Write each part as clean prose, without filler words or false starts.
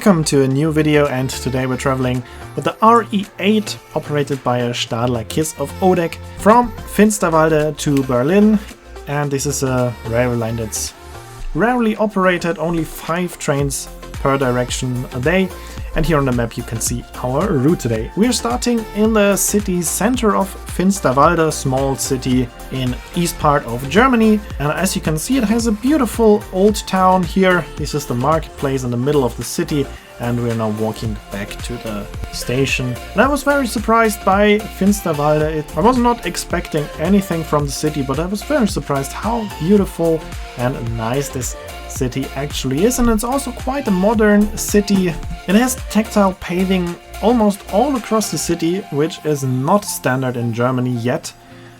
Welcome to a new video, and today we're traveling with the RE8 operated by a Stadler Kiss of ODEG from Finsterwalde to Berlin, and this is a railway line that's rarely operated, only 5 trains per direction a day. And here on the map you can see our route today. We're starting in the city center of Finsterwalde, small city in east part of Germany. And as you can see, it has a beautiful old town here. This is the marketplace in the middle of the city, and we're now walking back to the station. And I was very surprised by Finsterwalde. I was not expecting anything from the city, but I was very surprised how beautiful and nice this city actually is. And it's also quite a modern city. It has tactile paving almost all across the city, which is not standard in Germany yet.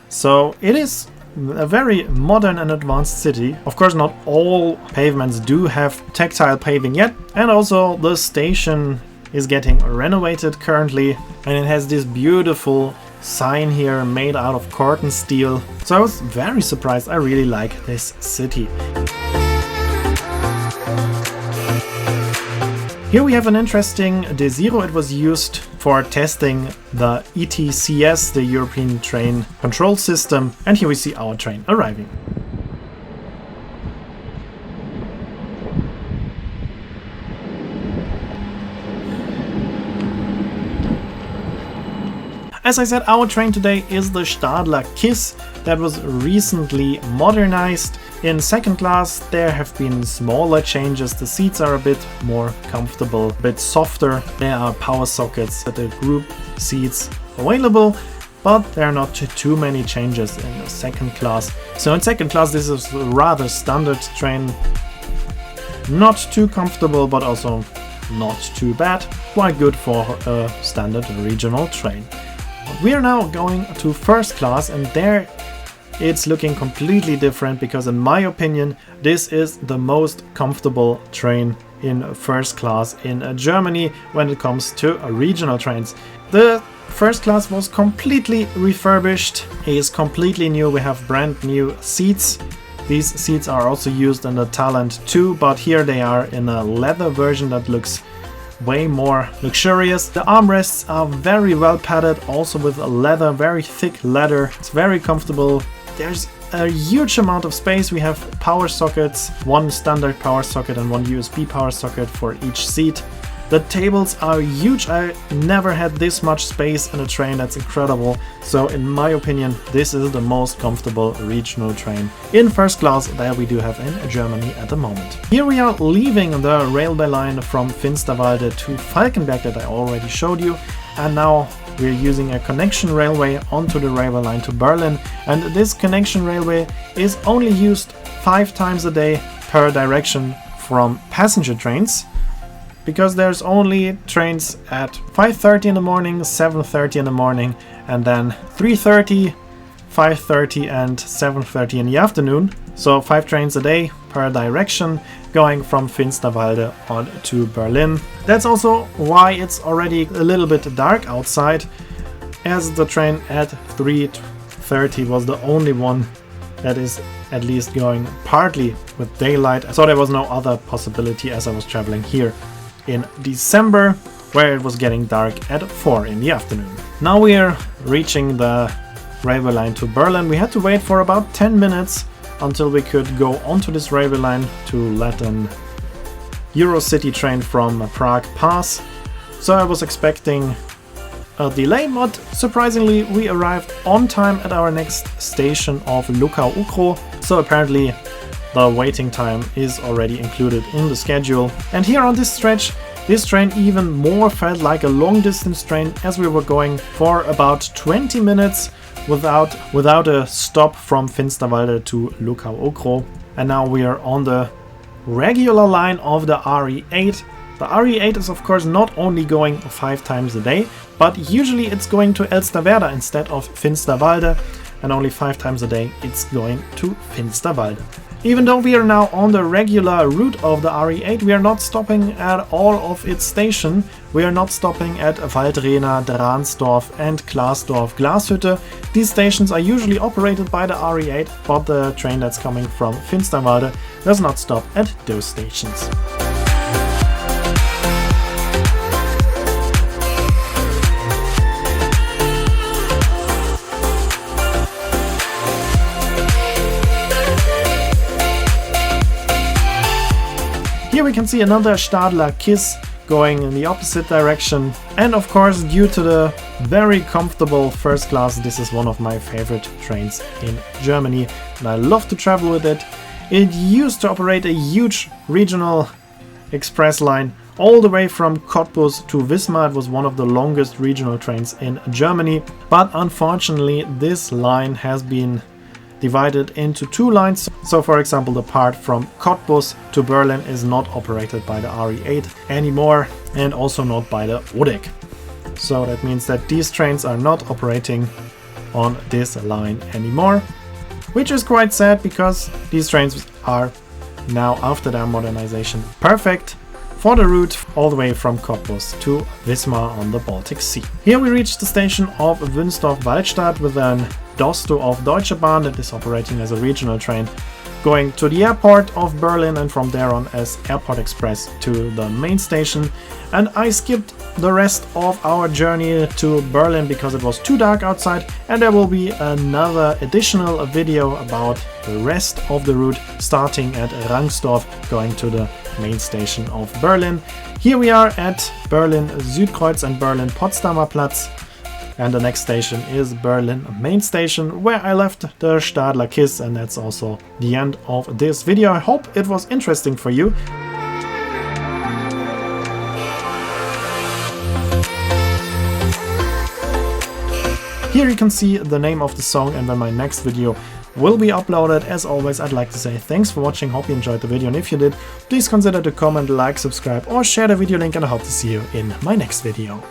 So it is a very modern and advanced city. Of course, not all pavements do have tactile paving yet. And also the station is getting renovated currently, and it has this beautiful sign here made out of cotton steel. So I was very surprised. I really like this city. Here we have an interesting D0. It was used for testing the ETCS, the European Train Control System, and here we see our train arriving. As I said, our train today is the Stadler Kiss that was recently modernized. In second class there have been smaller changes. The seats are a bit more comfortable, a bit softer. There are power sockets at the group seats available, but there are not too many changes in the second class. So in second class this is a rather standard train. Not too comfortable, but also not too bad. Quite good for a standard regional train. We are now going to first class, and there it's looking completely different, because in my opinion this is the most comfortable train in first class in Germany when it comes to regional trains. The first class was completely refurbished, it is completely new. We have brand new seats. These seats are also used in the Talent 2, but here they are in a leather version that looks way more luxurious. The armrests are very well padded, also with leather, very thick leather. It's very comfortable. There's a huge amount of space. We have power sockets, one standard power socket and one USB power socket for each seat. The tables are huge. I never had this much space in a train. That's incredible. So in my opinion, this is the most comfortable regional train in first class that we do have in Germany at the moment. Here we are leaving the railway line from Finsterwalde to Falkenberg that I already showed you, and now we're using a connection railway onto the railway line to Berlin. And this connection railway is only used 5 times a day per direction from passenger trains, because there's only trains at 5:30 in the morning, 7:30 in the morning, and then 3:30, 5:30 and 7:30 in the afternoon. So 5 trains a day per direction going from Finsterwalde on to Berlin. That's also why it's already a little bit dark outside, as the train at 3:30 was the only one that is at least going partly with daylight. So there was no other possibility, as I was traveling here in December, where it was getting dark at 4 in the afternoon. Now we are reaching the railway line to Berlin. We had to wait for about 10 minutes until we could go onto this railway line to let an Eurocity train from Prague pass. So I was expecting a delay, but surprisingly we arrived on time at our next station of Lukau-Ukro. So apparently the waiting time is already included in the schedule. And here on this stretch, this train even more felt like a long distance train, as we were going for about 20 minutes without a stop from Finsterwalde to Lukau-Ukro. And now we are on the regular line of the RE8. The RE8 is of course not only going 5 times a day, but usually it's going to Elsterwerda instead of Finsterwalde, and only 5 times a day it's going to Finsterwalde. Even though we are now on the regular route of the RE8, we are not stopping at all of its station. We are not stopping at Waldrena, Dransdorf and Glasdorf Glashütte. These stations are usually operated by the RE8, but the train that's coming from Finsterwalde does not stop at those stations. can see another Stadler Kiss going in the opposite direction. And of course, due to the very comfortable first class, this is one of my favorite trains in Germany and I love to travel with it. It used to operate a huge regional express line all the way from Cottbus to Wismar. It was one of the longest regional trains in Germany, but unfortunately this line has been divided into two lines. So for example, the part from Cottbus to Berlin is not operated by the RE8 anymore and also not by the ODEG. So that means that these trains are not operating on this line anymore, which is quite sad because these trains are now, after their modernization, perfect for the route all the way from Cottbus to Wismar on the Baltic Sea. Here we reach the station of Wünsdorf-Waldstadt with an Dosto of Deutsche Bahn that is operating as a regional train going to the airport of Berlin and from there on as Airport Express to the main station. And I skipped the rest of our journey to Berlin because it was too dark outside, and there will be another additional video about the rest of the route starting at Rangsdorf going to the main station of Berlin. Here we are at Berlin Südkreuz and Berlin Potsdamer Platz. And the next station is Berlin main station, where I left the Stadler Kiss, and that's also the end of this video. I hope it was interesting for you. Here you can see the name of the song and when my next video will be uploaded. As always, I'd like to say thanks for watching, hope you enjoyed the video, and if you did, please consider to comment, like, subscribe or share the video link, and I hope to see you in my next video.